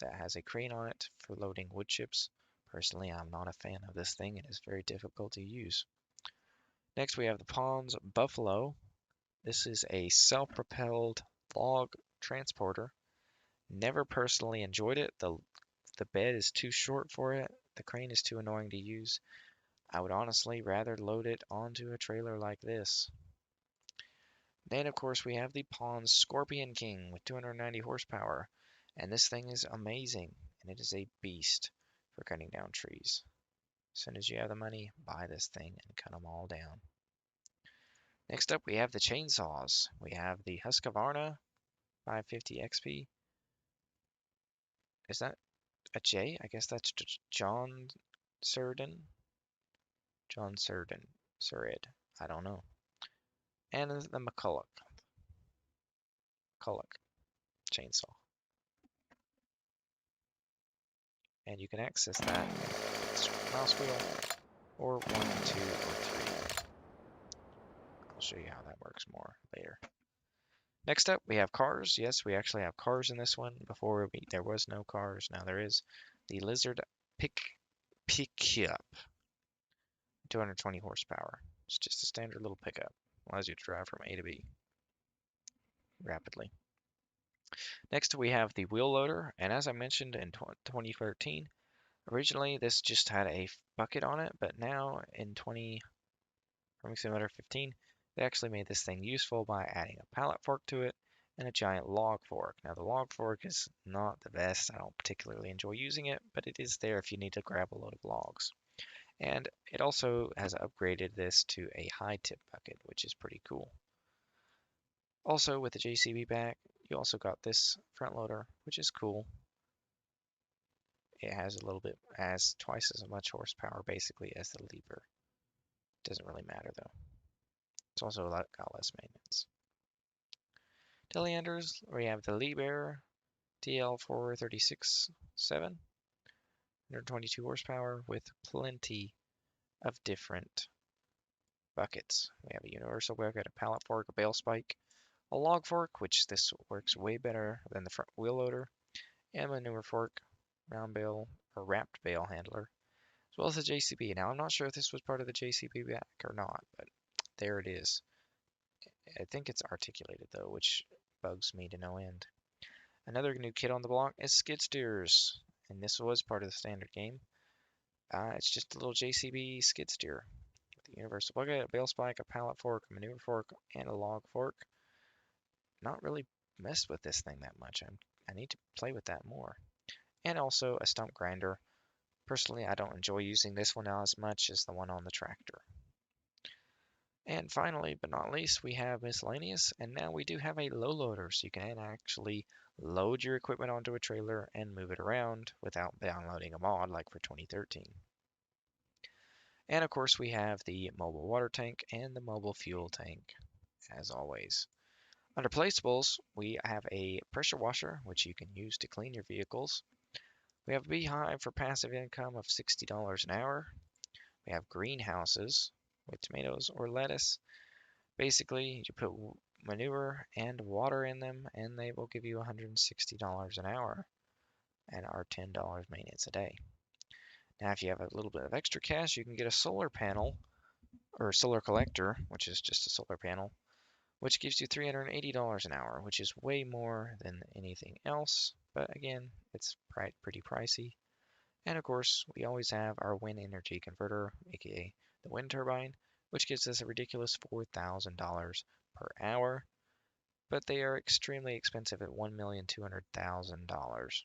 that has a crane on it for loading wood chips. Personally, I'm not a fan of this thing. It is very difficult to use. Next, we have the Pons Buffalo. This is a self-propelled log transporter. Never personally enjoyed it. The bed is too short for it. The crane is too annoying to use. I would honestly rather load it onto a trailer like this. Then, of course, we have the Pons Scorpion King with 290 horsepower. And this thing is amazing. And it is a beast for cutting down trees. As soon as you have the money, buy this thing and cut them all down. Next up, we have the chainsaws. We have the Husqvarna 550 XP. Is that a J? I guess that's John Surden. John Surden. Surid. I don't know. And the McCulloch chainsaw. And you can access that with mouse wheel or 1, 2, or 3. I'll show you how that works more later. Next up, we have cars. Yes, we actually have cars in this one. Before there was no cars. Now there is the Lizard Pickup. 220 horsepower. It's just a standard little pickup. Allows you to drive from A to B rapidly. Next, we have the wheel loader, and as I mentioned in 2013, originally this just had a bucket on it, but now in Farming Simulator 15, they actually made this thing useful by adding a pallet fork to it and a giant log fork. Now the log fork is not the best. I don't particularly enjoy using it, but it is there if you need to grab a load of logs. And it also has upgraded this to a high tip bucket, which is pretty cool. Also with the JCB back, you also got this front loader, which is cool. It has twice as much horsepower basically as the lever. Doesn't really matter though. It's also got less maintenance. Teleanders, we have the Liebherr TL436-7, 122 horsepower with plenty of different buckets. We have a universal bucket, a pallet fork, a bale spike, a log fork, which this works way better than the front wheel loader, and a manure fork, round bale or wrapped bale handler, as well as a JCB. Now I'm not sure if this was part of the JCB back or not, but there it is. I think it's articulated though, which bugs me to no end. Another new kit on the block is skid steers, and this was part of the standard game. It's just a little JCB skid steer with a universal bucket, a bale spike, a pallet fork, a manure fork, and a log fork. Not really messed with this thing that much. I need to play with that more. And also a stump grinder. Personally, I don't enjoy using this one as much as the one on the tractor. And finally, but not least, we have Miscellaneous, and now we do have a low loader, so you can actually load your equipment onto a trailer and move it around without downloading a mod like for 2013. And of course, we have the mobile water tank and the mobile fuel tank, as always. Under placeables, we have a pressure washer, which you can use to clean your vehicles. We have a beehive for passive income of $60 an hour. We have greenhouses with tomatoes or lettuce. Basically, you put manure and water in them, and they will give you $160 an hour and are $10 maintenance a day. Now, if you have a little bit of extra cash, you can get a solar panel or solar collector, which is just a solar panel, which gives you $380 an hour, which is way more than anything else. But again, it's pretty pricey. And of course, we always have our wind energy converter, aka the wind turbine, which gives us a ridiculous $4,000 per hour. But they are extremely expensive at $1,200,000.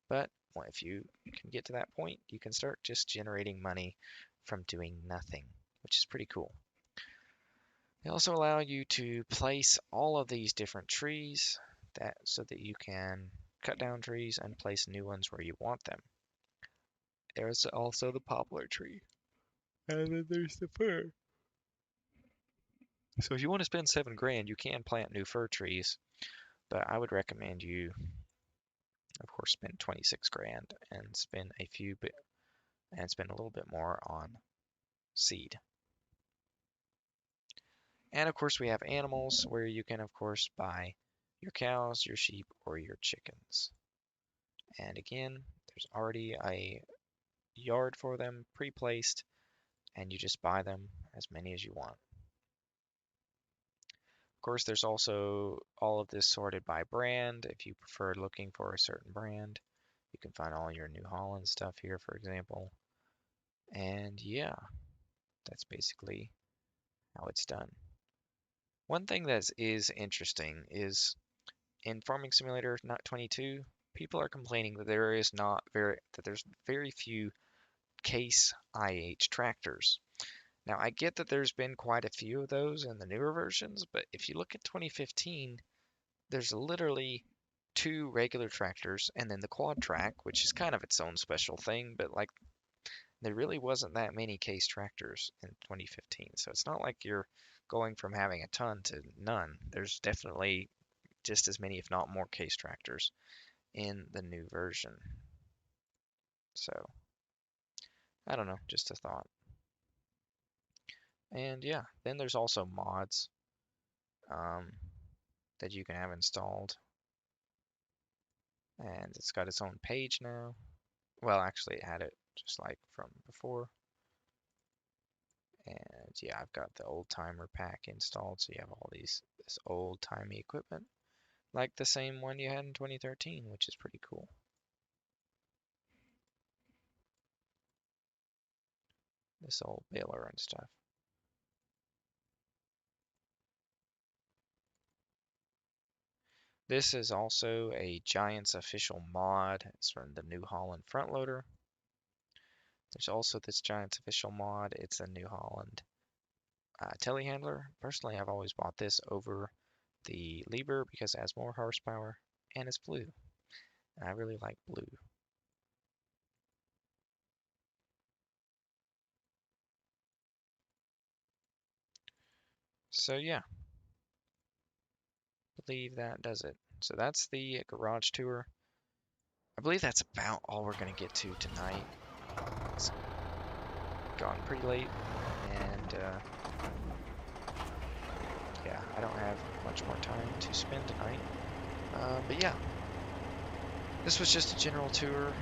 But if you can get to that point, you can start just generating money from doing nothing, which is pretty cool. They also allow you to place all of these different trees so that you can cut down trees and place new ones where you want them. There's also the poplar tree. And then there's the fir. So if you want to spend $7,000, you can plant new fir trees, but I would recommend you, of course, spend $26,000 and spend a little bit more on seed. And of course, we have animals where you can, of course, buy your cows, your sheep, or your chickens. And again, there's already a yard for them pre-placed, and you just buy them as many as you want. Of course, there's also all of this sorted by brand. If you prefer looking for a certain brand, you can find all your New Holland stuff here, for example. And yeah, that's basically how it's done. One thing that is interesting is in Farming Simulator 22, people are complaining that there's very few case IH tractors. Now, I get that there's been quite a few of those in the newer versions, but if you look at 2015, there's literally 2 regular tractors and then the Quadtrac, which is kind of its own special thing, but like there really wasn't that many case tractors in 2015. So it's not like you're going from having a ton to none. There's definitely just as many, if not more, case tractors in the new version. So I don't know, just a thought. And yeah, then there's also mods that you can have installed. And it's got its own page now. Well, actually, it had it just like from before. And yeah, I've got the old timer pack installed, so you have all this old timey equipment, like the same one you had in 2013, which is pretty cool. This old baler and stuff. This is also a Giants official mod. It's from the New Holland front loader. There's also this Giants official mod. It's a New Holland telehandler. Personally, I've always bought this over the Liebherr because it has more horsepower and it's blue. And I really like blue. So yeah, I believe that does it. So that's the garage tour. I believe that's about all we're going to get to tonight. It's gone pretty late, and yeah, I don't have much more time to spend tonight. But yeah, this was just a general tour.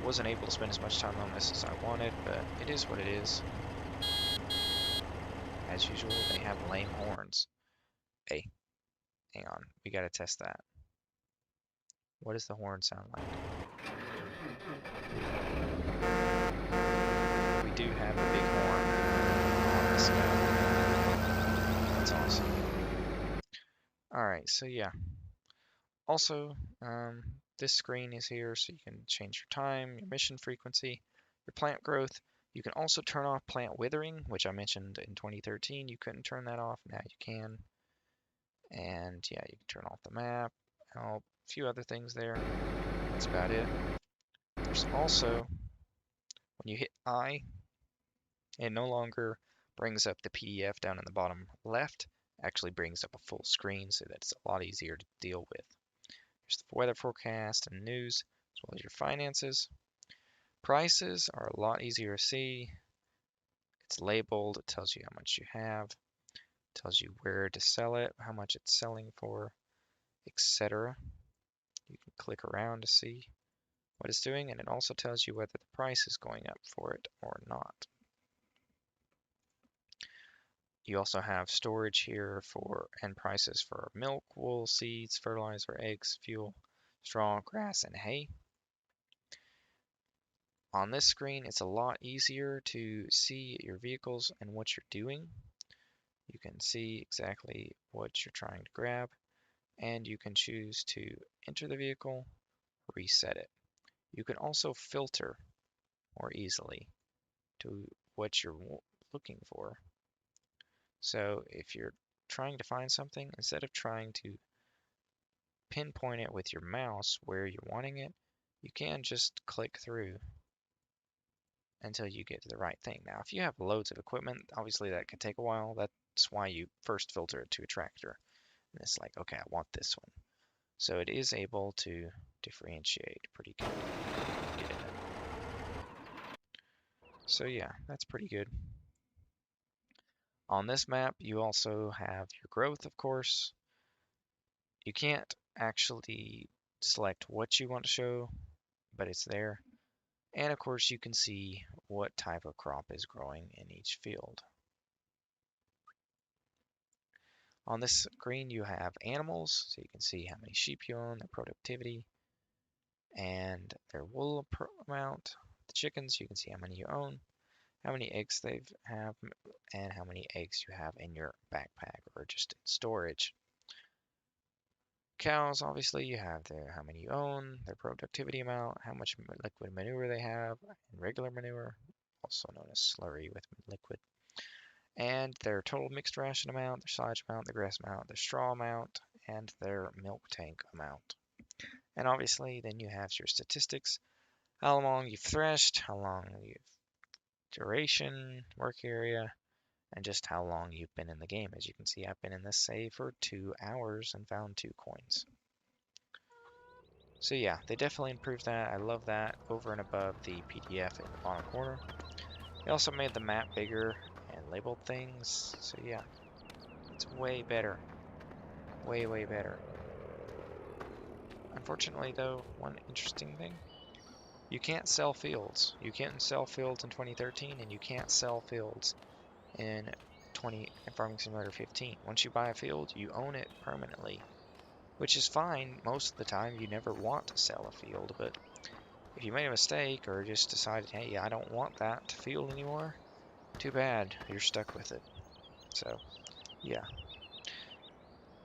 Wasn't able to spend as much time on this as I wanted, but it is what it is. As usual, they have lame horns. Hey, hang on, we gotta test that. What does the horn sound like? We do have a big horn on this guy. That's awesome. Alright, so yeah. Also, this screen is here so you can change your time, your mission frequency, your plant growth. You can also turn off plant withering, which I mentioned in 2013. You couldn't turn that off. Now you can. And yeah, you can turn off the map. A few other things there. That's about it. There's also, when you hit I, it no longer brings up the PDF down in the bottom left. It actually brings up a full screen, so that's a lot easier to deal with. There's the weather forecast and news, as well as your finances. Prices are a lot easier to see. It's labeled, it tells you how much you have, it tells you where to sell it, how much it's selling for, etc. You can click around to see what it's doing, and it also tells you whether the price is going up for it or not. You also have storage here for and prices for milk, wool, seeds, fertilizer, eggs, fuel, straw, grass, and hay. On this screen, it's a lot easier to see your vehicles and what you're doing. You can see exactly what you're trying to grab, and you can choose to enter the vehicle, reset it. You can also filter more easily to what you're looking for. So if you're trying to find something, instead of trying to pinpoint it with your mouse where you're wanting it, you can just click through until you get to the right thing. Now, if you have loads of equipment, obviously that could take a while. That's why you first filter it to a tractor. And it's like, okay, I want this one. So it is able to differentiate pretty good. Get it. So yeah, that's pretty good. On this map, you also have your growth, of course. You can't actually select what you want to show, but it's there. And of course, you can see what type of crop is growing in each field. On this screen, you have animals, so you can see how many sheep you own, their productivity, and their wool amount. The chickens, you can see how many you own, how many eggs they have, and how many eggs you have in your backpack or just in storage. Cows, obviously, you have how many you own, their productivity amount, how much liquid manure they have, and regular manure, also known as slurry with liquid, and their total mixed ration amount, their silage amount, their grass amount, their straw amount, and their milk tank amount. And obviously, then you have your statistics, how long you've threshed, how long you've duration, work area, and just how long you've been in the game. As you can see, I've been in this save for 2 hours and found 2 coins. So yeah, they definitely improved that. I love that over and above the PDF in the bottom corner. They also made the map bigger and labeled things. So yeah, it's way better. Way, way better. Unfortunately though, one interesting thing. You can't sell fields. You can't sell fields in 2013, and you can't sell fields in Farming Simulator 15. Once you buy a field, you own it permanently, which is fine. Most of the time, you never want to sell a field, but if you made a mistake or just decided, hey, I don't want that field anymore, too bad, you're stuck with it. So, yeah.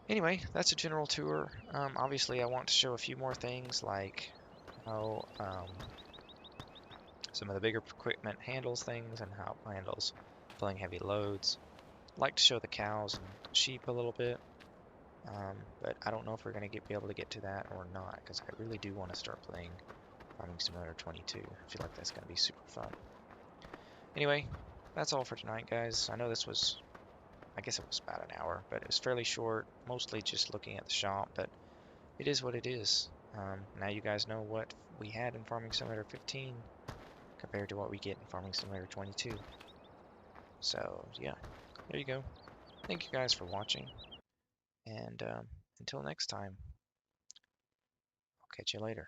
Anyway, that's a general tour. Obviously, I want to show a few more things, like how some of the bigger equipment handles things and how it handles pulling heavy loads. I'd like to show the cows and sheep a little bit, but I don't know if we're going to be able to get to that or not, because I really do want to start playing Farming Simulator 22. I feel like that's going to be super fun. Anyway, that's all for tonight, guys. I know this was, I guess it was about an hour, but it was fairly short, mostly just looking at the shop, but it is what it is. Now you guys know what we had in Farming Simulator 15 compared to what we get in Farming Simulator 22. So, yeah, there you go. Thank you guys for watching, and until next time, I'll catch you later.